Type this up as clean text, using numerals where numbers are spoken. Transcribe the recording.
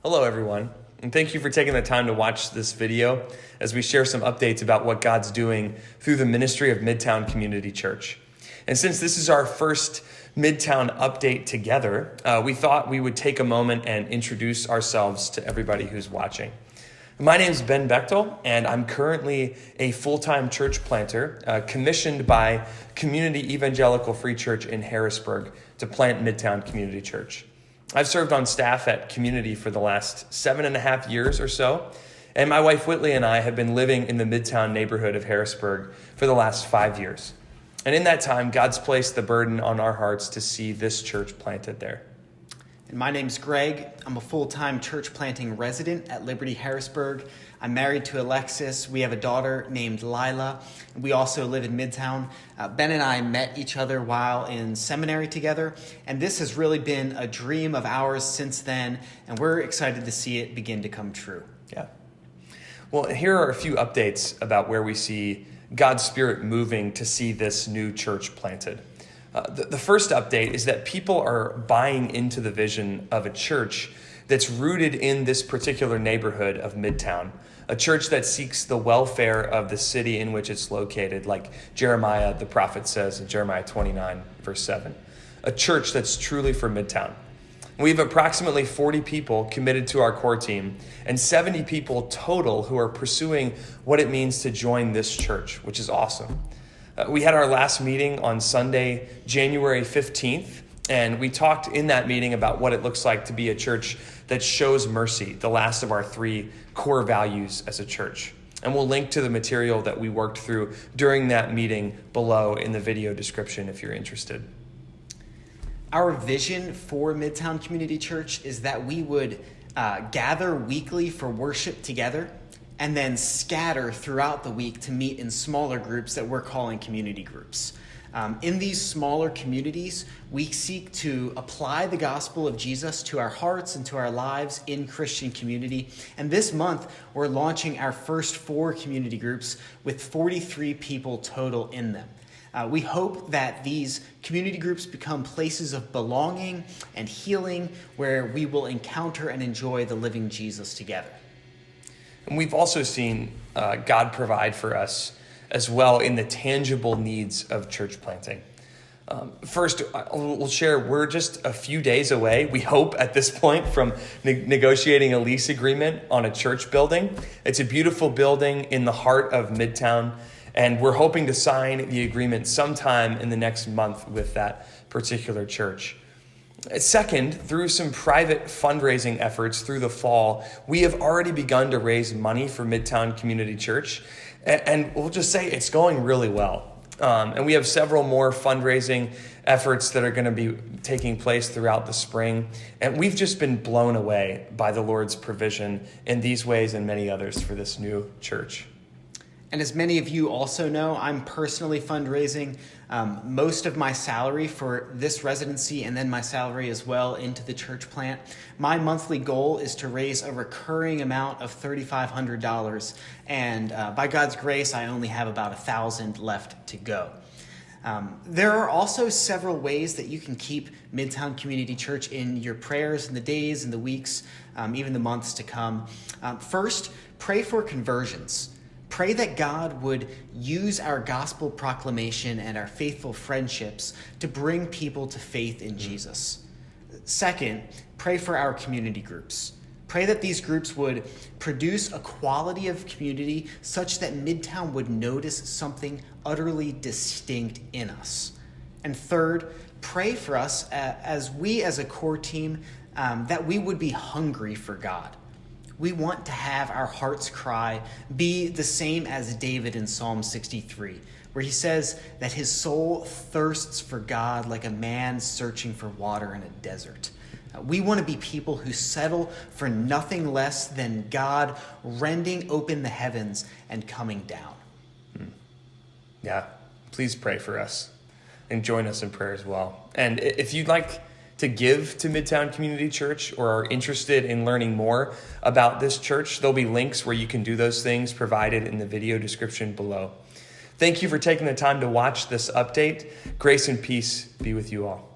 Hello, everyone, and thank you for taking the time to watch this video as we share some updates about what God's doing through the ministry of Midtown Community Church. And since this is our first Midtown update together, we thought we would take a moment and introduce ourselves to everybody who's watching. My name is Ben Bechtel, and I'm currently a full-time church planter commissioned by Community Evangelical Free Church in Harrisburg to plant Midtown Community Church. I've served on staff at Community for the last 7.5 years or so, and my wife Whitley and I have been living in the Midtown neighborhood of Harrisburg for the last 5 years. And in that time, God's placed the burden on our hearts to see this church planted there. And my name's Greg. I'm a full-time church planting resident at Liberty Harrisburg. I'm married to Alexis. We have a daughter named Lila. We also live in Midtown. Ben and I met each other while in seminary together, and this has really been a dream of ours since then, and we're excited to see it begin to come true. Yeah. Well, here are a few updates about where we see God's Spirit moving to see this new church planted. The first update is that people are buying into the vision of a church that's rooted in this particular neighborhood of Midtown, a church that seeks the welfare of the city in which it's located, like Jeremiah, the prophet, says in Jeremiah 29, verse 7, a church that's truly for Midtown. We have approximately 40 people committed to our core team and 70 people total who are pursuing what it means to join this church, which is awesome. We had our last meeting on Sunday, January 15th, and we talked in that meeting about what it looks like to be a church that shows mercy, the last of our 3 core values as a church. And we'll link to the material that we worked through during that meeting below in the video description if you're interested. Our vision for Midtown Community Church is that we would gather weekly for worship together and then scatter throughout the week to meet in smaller groups that we're calling community groups. In these smaller communities, we seek to apply the gospel of Jesus to our hearts and to our lives in Christian community. And this month, we're launching our first 4 community groups with 43 people total in them. We hope that these community groups become places of belonging and healing where we will encounter and enjoy the living Jesus together. And we've also seen God provide for us as well in the tangible needs of church planting. First, we'll share we're just a few days away, we hope at this point, from negotiating a lease agreement on a church building. It's a beautiful building in the heart of Midtown, and we're hoping to sign the agreement sometime in the next month with that particular church. Second, through some private fundraising efforts through the fall, we have already begun to raise money for Midtown Community Church, and we'll just say it's going really well. And we have several more fundraising efforts that are going to be taking place throughout the spring, and we've just been blown away by the Lord's provision in these ways and many others for this new church. And as many of you also know, I'm personally fundraising most of my salary for this residency and then my salary as well into the church plant. My monthly goal is to raise a recurring amount of $3,500. And by God's grace, I only have about $1,000 left to go. There are also several ways that you can keep Midtown Community Church in your prayers in the days and the weeks, even the months to come. First, pray for conversions. Pray that God would use our gospel proclamation and our faithful friendships to bring people to faith in Jesus. Second, pray for our community groups. Pray that these groups would produce a quality of community such that Midtown would notice something utterly distinct in us. And third, pray for us as a core team that we would be hungry for God. We want to have our heart's cry be the same as David in Psalm 63, where he says that his soul thirsts for God like a man searching for water in a desert. We want to be people who settle for nothing less than God rending open the heavens and coming down. Yeah, please pray for us and join us in prayer as well. And if you'd like to give to Midtown Community Church or are interested in learning more about this church, there'll be links where you can do those things provided in the video description below. Thank you for taking the time to watch this update. Grace and peace be with you all.